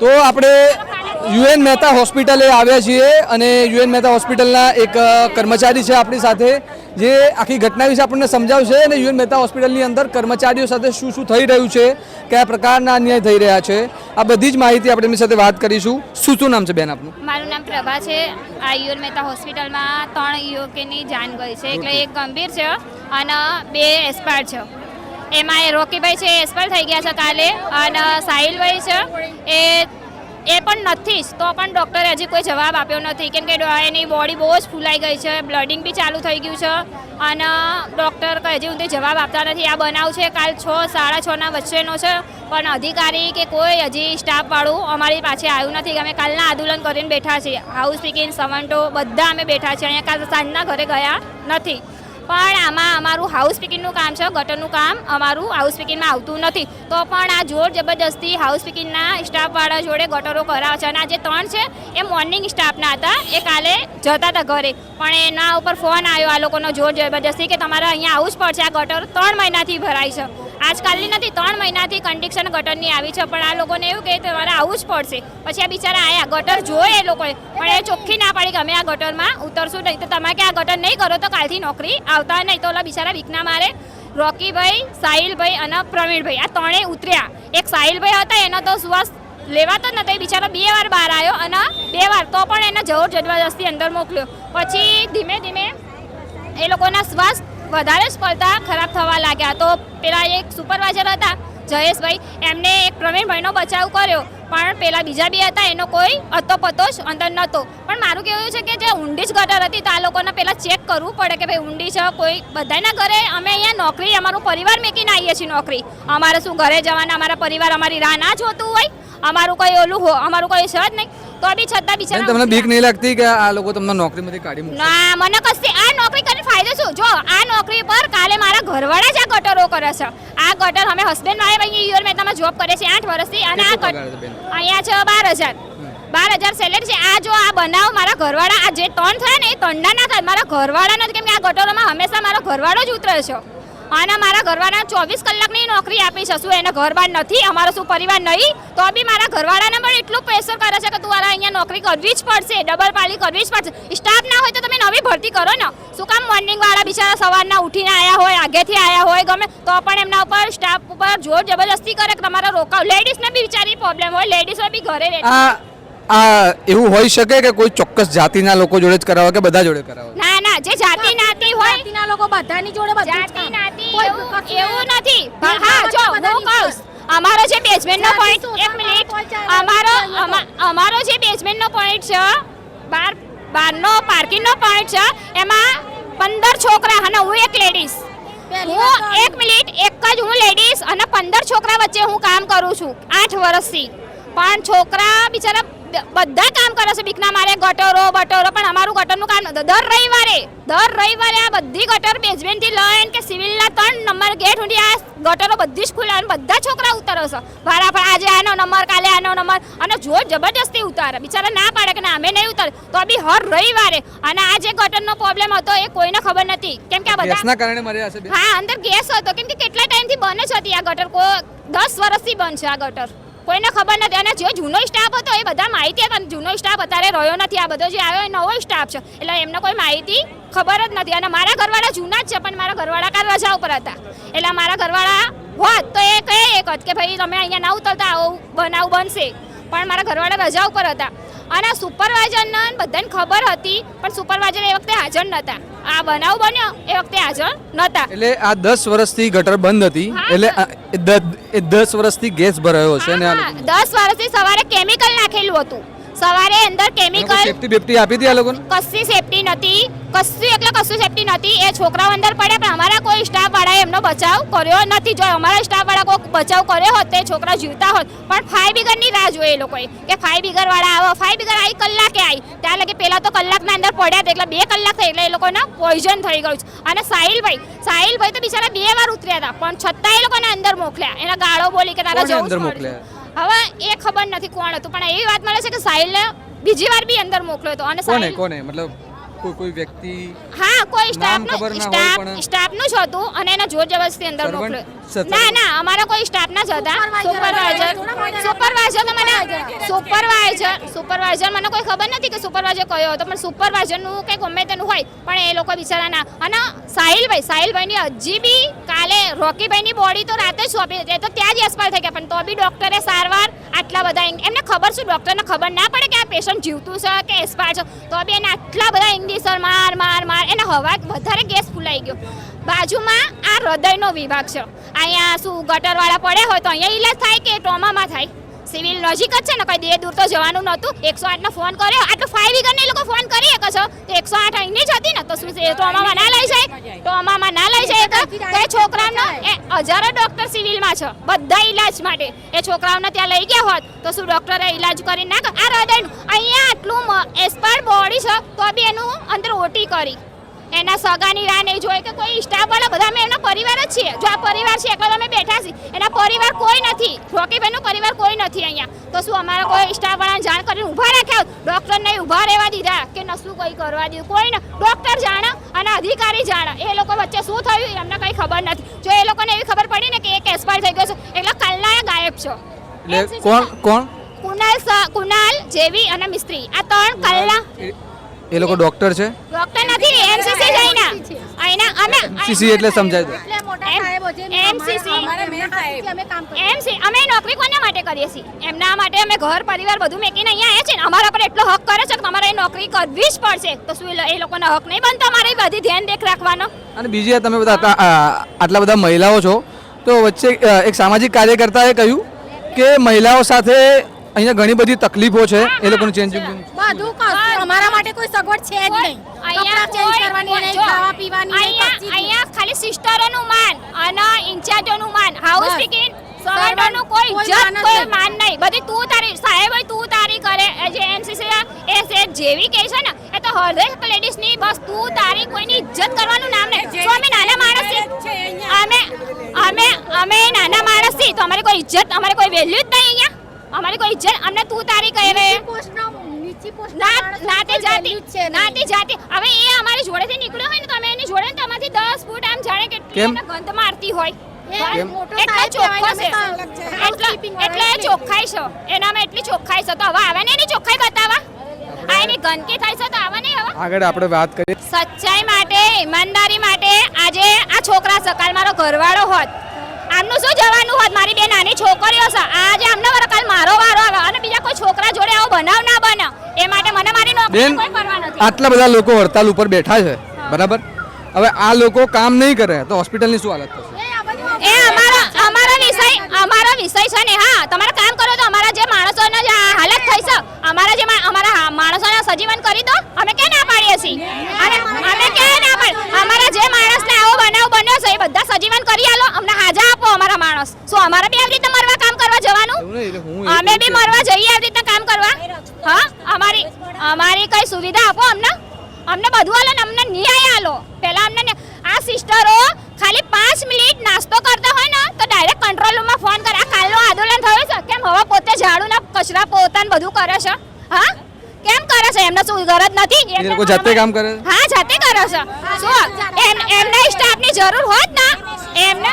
તો આપણે યુએન મહેતા હોસ્પિટલે આવ્યા છીએ અને યુએન મહેતા હોસ્પિટલના એક કર્મચારી છે આપણી સાથે જે આખી ઘટના વિશે આપણને સમજાવશે અને યુએન મહેતા હોસ્પિટલની અંદર કર્મચારીઓ સાથે શું શું થઈ રહ્યું છે, કયા પ્રકારના અન્યાય થઈ રહ્યા છે, આ બધી જ માહિતી આપણે એમની સાથે વાત કરીશું. શું નામ છે બેન આપનું? મારું નામ પ્રભા છે. આ યુએન મહેતા હોસ્પિટલમાં 3 યુવકોની જાન ગઈ છે, એટલે એક ગંભીર છે અને 2 એક્સપાયર છે. એમાં એ રોકીભાઈ છે એક્સપાયર થઈ ગયા છે કાલે, અને સાહિલભાઈ છે એ પણ નથી જ, તો પણ ડૉક્ટરે હજી કોઈ જવાબ આપ્યો નથી, કેમ કે એની બોડી બહુ જ ફૂલાઈ ગઈ છે, બ્લડિંગ બી ચાલુ થઈ ગયું છે અને ડૉક્ટર હજી સુધી જવાબ આપતા નથી. આ બનાવ છે કાલ 6-6:30 વચ્ચેનો છે, પણ અધિકારી કે કોઈ હજી સ્ટાફવાળું અમારી પાસે આવ્યું નથી. અમે કાલના આંદોલન કરીને બેઠા છીએ, હાઉસ પીકિંગ સવંટો બધા અમે બેઠા છીએ અહીંયા. કાલ સાંજના ઘરે ગયા નથી, પણ આમાં અમારું હાઉસ પીકિંગનું કામ છે, ગટરનું કામ અમારું હાઉસ પીકિંગમાં આવતું નથી, તો પણ આ જોર જબરદસ્તી હાઉસ પીકિંગના સ્ટાફવાળા જોડે ગટરો કરાવે છે. અને આ જે 3 છે એ મોર્નિંગ સ્ટાફના હતા, એ કાલે જતા હતા ઘરે, પણ એના ઉપર ફોન આવ્યો આ લોકોનો જોર જબરદસ્તી કે તમારે અહીંયા આવવું જ પડશે. આ ગટર 3 મહિનાથી ભરાય છે, આજકાલની નથી, 3 મહિનાથી કન્ડિશન ગટરની આવી છે, પણ આ લોકોને એવું કે તમારે આવવું જ પડશે. પછી આ બિચારા આવ્યા, ગટર જોયે એ લોકોએ, પણ એ ચોખ્ખી ના પાડી કે અમે આ ગટરમાં ઉતરશું નહીં, તો તમે કે આ ગટર નહીં કરો તો કાલથી નોકરી આવતા નહીં. તો ઓલા બિચારા બીકના મારે રોકીભાઈ, સાહિલભાઈ અને પ્રવીણભાઈ આ 3 ઉતર્યા. એક સાહિલભાઈ હતા, એનો તો શ્વાસ લેવાતો જ નતો, એ બિચારો 2 વાર બહાર આવ્યો અને 2 વાર, તો પણ એને જોર જબરદસ્તી અંદર મોકલ્યો. પછી ધીમે ધીમે એ લોકોના શ્વાસ વધારે જ પડતા ખરાબ થવા લાગ્યા. તો પેલા એક સુપરવાઇઝર હતા જયેશભાઈ, એમને એક પ્રવીણભાઈનો બચાવ કર્યો, પણ પેલા બીજા 2 હતા એનો કોઈ અતોપતો જ અંદર નહોતો. પણ મારું કહેવું છે કે જે ઊંડી જ ગટર હતી, તો આ લોકોને પહેલાં ચેક કરવું પડે કે ભાઈ ઊંડી છે. કોઈ બધાના ઘરે અમે અહીંયા નોકરી, અમારું પરિવાર મેકીને આવીએ છીએ નોકરી, અમારે શું ઘરે જવાના, અમારા પરિવાર અમારી રાહ ના જોતું હોય, અમારું કોઈ ઓલું અમારું કોઈ છે જ નહીં, તો બી છતાં બિચારા. તમને બીક નહીં લાગતી કે આ લોકો તમને નોકરીમાંથી કાઢી મૂકે? ના, મને કશી આ નોકરી કરીને ફાયદો શું? જો આ નોકરી પર કાલે મારા ઘરવાળા જ આ ગટરો કરે છે. આ ગટર અમે હસબન્ડ વાઈફ અહીંયા યુએન મહેતામાં જોબ કરે છે 8 વર્ષથી, અને આ અહીંયા છે 12,000 સેલેરી છે. આ જો આ બનાવ મારા ઘરવાળા, આ જે 3 થયા ને એ 3ના ના થાય, મારા ઘરવાળા નથી, કેમ કે આ ગટરોમાં હંમેશા મારો ઘરવાળો જ ઉતરે છે. અને મારા ઘરવાળા 24 કલાકની નોકરી આપી છે. શું એને ઘર બાર નથી? અમારો શું પરિવાર નહીં? તો બી મારા ઘરવાળાને પણ એટલું પ્રેશર કરે છે કે તું અહીંયા નોકરી કરવી જ પડશે, ડબલ પાલી કરવી જ પડશે. સ્ટાફ ના હોય તો તમે નવી ભરતી કરો ને. શું કામ મોર્નિંગ વાળા બિચારા સવારના ઉઠીને આવ્યા હોય, આગેથી આવ્યા હોય, ગમે તો પણ એમના ઉપર સ્ટાફ ઉપર જોર જબરદસ્તી કરે કે તમારે રોકાવ. લેડીઝને બી બિચારી પ્રોબ્લેમ હોય, લેડીઝો બી ઘરે રહેતી. આ એવું હોઈ શકે કે કોઈ ચોક્કસ જાતિના લોકો જોડે જ કરાવે કે બધા જોડે કરાવે? ના, જે જાતિ નાતી હોય, જાતિના લોકો બધાની જોડે જાતિ નાતી એવું નથી. હા, જો હું કહું, અમારો જે બેઝમેન્ટનો પોઈન્ટ, 1 મિનિટ, અમારો જે બેઝમેન્ટનો પોઈન્ટ છે, 12નો પાર્કિંગનો પોઈન્ટ છે, એમાં 15 છોકરા અને હું એક લેડીઝ. હું 1 મિનિટ, એક જ હું લેડીઝ અને 15 છોકરા વચ્ચે હું કામ કરું છું 8 વર્ષથી. પણ છોકરા બિચારા બધા કામ કરે છે બીકના મારે, ગટરો બટરો, પણ અમારું ગટરનું કામ દર રવિવારે આ બધી ગટર બેઝમેન્ટથી લઈને કે સિવિલના 3 નંબર ગેટ સુધી આ ગટરો બધી જ ખુલ્લા, અને બધા છોકરા ઉતરે છે ભાડા. આજે આનો નંબર, કાલે આનો નંબર, અને જોર જબરદસ્તી ઉતારે. બિચારા ના પાડે કે ના અમે નહીં ઉતારે, તો બી હર રવિવારે. અને આ જે ગટરનો પ્રોબ્લેમ હતો એ કોઈને ખબર નથી, કેમ કે આ બધા ગેસના કારણે મર્યા છે. હા, અંદર ગેસ હતો, કેમ કે કેટલા ટાઈમથી બંધ જ હતી આ ગટર. 10 વર્ષથી બંધ છે આ ગટર, કોઈને ખબર નથી. અને જે જૂનો સ્ટાફ હતો એ બધા માહિતી હતા, જૂનો સ્ટાફ અત્યારે રહ્યો નથી. આ બધો જે આવ્યો એ નવો સ્ટાફ છે, એટલે એમને કોઈ માહિતી ખબર જ નથી. અને મારા ઘરવાળા જૂના જ છે, પણ મારા ઘરવાળા કાલ રજા ઉપર હતા, એટલે મારા ઘરવાળા હોત તો એ કહે એક કે ભાઈ તમે અહીંયા ના ઉતરતા, આવું બનાવ બનશે, પણ મારા ઘરવાળા રજા ઉપર હતા. અને સુપરવાઇઝરને બધાને ખબર હતી, પણ સુપરવાઇઝર એ વખતે હાજર નહોતા. આ બનાવ બન્યો એ વખતે હાજર નહોતા. એટલે આ 10 વર્ષથી ગટર બંધ હતી, એટલે 10 વર્ષથી ગેસ ભરાયો છે ને? 10 વર્ષથી સવારે કેમિકલ નાખેલું હતું, સવારે અંદર કેમિકલ. સેફટી બેફટી આપી હતી આ લોકોને? કશી સેફટી નથી, કશું સેફટી નથી. એ છોકરાઓ અંદર પડ્યા, પણ અમારા કોઈ સ્ટાફ વાળાએ એમનો બચાવ કર્યો નથી. જો અમારા સ્ટાફ વાળા કોઈ બચાવ કર્યો હોત તો એ છોકરા જીવતા હોત. પણ ફાયર બ્રિગેડની રાહ જોઈએ એ લોકોએ કે ફાયર બ્રિગેડ વાળા આવો. ફાયર બ્રિગેડ આવી કલાકે આવી, ત્યાં લગે પહેલા તો કલાકના અંદર પડ્યા હતા, એટલે 2 કલાક થઈ, એટલે એ લોકોને પોઈઝન થઈ ગયું છે. અને સાહિલભાઈ તો બિચારા 2 વાર ઉતર્યા હતા, પણ છતાં એ લોકોને અંદર મોકલ્યા. એના ગાળો બોલી કે તારા જવું પડે. હવે એ ખબર નથી કોણ હતું, પણ એવી વાત મળે છે કે સાહિલને બીજી વાર બી અંદર મોકલ્યો હતો. અને કોને મતલબ કોઈ વ્યક્તિ? હા, કોઈ સ્ટાફનું જ હતું, અને એને જોર જબરદસ્તી અંદર મોકલ્યો. ના ના અમારા કોઈ સ્ટાફ ના જ હતા. સુપરવાઇઝર મને કોઈ ખબર નથી કે સુપરવાઇઝર કયો હતો, પણ સુપરવાઇઝરનું કે ગમે તેનું હોય, પણ એ લોકો બિચારા ના. અને સાહિલભાઈની હજી બી કાલે રોકીભાઈની બોડી તો રાતે જ સોંપી હતી, તો ત્યાં જ એક્સપાયર થઈ ગયા, પણ તો બી ડોક્ટરે સારવાર આટલા બધા એમને ખબર શું, ડોક્ટરને ખબર ના પડે કે આ પેશન્ટ જીવતું છે કે એક્સપાયર છે, તો બી એને આટલા બધા ઇન્ડિસર માર એને હવા વધારે ગેસ ફૂલાઈ ગયો. બાજુમાં આ હૃદયનો વિભાગ છે, અહીંયા શું ગટરવાળા પડે હોય તો અહીંયા ઈલાજ થાય કે ટ્રોમામાં થાય? સિવિલ નજીક જ છે ને, કઈ દૂર તો જવાનું નહોતું. 108 નો ફોન કર્યો, આટલો 5 વીગરને એ લોકો ફોન કરી શકે છે, તો 108 અહીંની જ હતી ને, તો શું ટ્રોમામાં ના લઈ જાય? ટ્રોમામાં ના લઈ જાય તો એ છોકરાનો હજારો ડોક્ટર સિવિલમાં છે બધા ઈલાજ માટે, એ છોકરાઓને ત્યાં લઈ ગયા હોત તો શું ડોક્ટરે ઈલાજ કરી ના કરે? આ હૃદયનું અહીંયા આટલું એક્સપર્ટ બોડી છે તો બી એનું અંદર ઓટી કરી, એના સગાની રાહ નહીં જોઈ કે કોઈ સ્ટાફવાળા, બધા અમે એમના પરિવાર જ છીએ. જો આ પરિવાર છે એકલા અમે બેઠા છીએ, એના પરિવાર કોઈ નથી, રોકીભાઈનો પરિવાર કોઈ નથી અહીંયા, તો શું અમારા કોઈ સ્ટાફવાળાને જાણ કરીને ઊભા રાખ્યા? ડૉક્ટરને ઊભા રહેવા દીધા કે નશું કંઈ કરવા દીધું? કોઈ ને, ડૉક્ટર જાણે અને અધિકારી જાણે, એ લોકો વચ્ચે શું થયું એમને કંઈ ખબર નથી. જો એ લોકોને એવી ખબર પડી ને કે એક એક્સપાયર થઈ ગયો છે એટલે કાલના એ ગાયબ છે. એટલે કોણ કુનાલ, જેવી અને મિસ્ત્રી, આ 3 કાલના. એ લોકો ડોક્ટર છે? ડોક્ટર નથી, એમસીસી જઈના અહીંના અમે સીસી એટલે સમજાય દો. અમે નોકરી કોના માટે કરીએ છીએ? એમના માટે. અમે ઘર પરિવાર બધું મેકીને અહીંયા આવ્યા છે ને, અમારા પર એટલો હક કરે છે કે તમારે એ નોકરી કરવી જ પડશે, તો શું એ લોકોનો હક નહીં બનતો અમારી બધી ધ્યાન દેખ રાખવાનો? અને બીજી તમે બધા આટલા બધા મહિલાઓ છો, તો વચ્ચે એક સામાજિક કાર્યકર્તાએ કહ્યું કે મહિલાઓ સાથે અહીંયા ઘણી બધી તકલીફો છે, એ લોકોનું ચેન્જિંગ બધું કશું અમારા માટે કોઈ સગવડ છે જ નહીં. કપડાં ચેન્જ કરવાની નહીં, ખાવા પીવાની નહીં, અહીંયા ખાલી સિસ્ટરોનું માન અને ઇન્ચાર્જોનું માન, હાઉસ કીપિંગ સર્વન્ટોનું કોઈ ઇજ્જત, કોઈ માન નહીં. બધી તું તારી સાહેબ હોય, તું તારી કરે. જે એમસીસી એ જેવી કે છે ને, એ તો હરેક લેડીઝની બસ તું તારી, કોઈની ઇજ્જત કરવાનું નામ નહીં. જો અમે નાના માણસ છીએ, અમે નાના માણસ છીએ, તો અમારી કોઈ ઇજ્જત, અમારી કોઈ વેલ્યુ જ નહીં અહીંયા. અમારી કોઈ ઇજ્જત અમને તું તારી કહે રે નાતે જાતિ. હવે એ અમારી જોડેથી નીકળ્યો હોય ને, તો અમે એની જોડે તો અમારથી 10 ફૂટ આમ જાણે કેટલી એને ગંધ મારતી હોય. એટલે ચોખ્ખાઈ છે એનામાં, એટલી ચોખ્ખાઈ છે, તો હવે આવે ને એની ચોખ્ખાઈ બતાવવા. આ એની ગંદકી થાય છે તો આવે નહીં. હવે આગળ આપણે વાત કરીએ. સચ્ચાઈ માટે, ઈમાનદારી માટે આજે આ છોકરા સકાલ મારો ઘરવાળો હોત, આમનું શું જવાનું હોત? મારી બે નાની છોકરીઓ છે, આજે આમને કાલ મારો વારો આવે અને બીજા કોઈ છોકરા જોડે આવો બનાવ ના બને, એ માટે મને મારી નોકરી કોઈ પરવા નથી. આટલા બધા લોકો હડતાલ ઉપર બેઠા છે, બરાબર? હવે આ લોકો કામ નહીં કરે તો હોસ્પિટલની શું હાલત થશે? એ અમારો વિષય છે ને. હા, તમારે કામ કરો તો અમારા જે માણસોને જે હાલત થઈ છે, અમારા માણસોને સજીવન કરી દો, અમે ક્યાં ના પાડીએ છીએ? અને અમે ક્યાં ના પાડીએ? અમારા જે માણસને આવો બનાવ બન્યો છે એ બધા સજીવન કરી આલો, અમને હાજા આપો અમારા માણસ. શું અમારે બી આવી રીતે મરવા કામ કરવા જવાનું? અમે બી મરવા જઈએ આવી રીતે કામ કરવા? હા, અમારી કઈ સુવિધા આપો અમને બધું આલો ને અમને ન્યાય આલો. પહેલા અમને આ સિસ્ટરો ખાલી 5 મિનિટ નાસ્તો કરતા હોય ને તો ડાયરેક્ટ કંટ્રોલ રૂમમાં ફોન કરે. આ કાલનો આંદોલન થયું છે, કેમ હવે પોતે ઝાડુના કચરા પોતાને બધું કરે છે? હા, કેમ કરે છે? એમને શું ગરજ નથી? એ લોકો જાતે કામ કરે? હા, જાતે કરે છે. શું એમના સ્ટાફની જરૂર હોત ને, એમને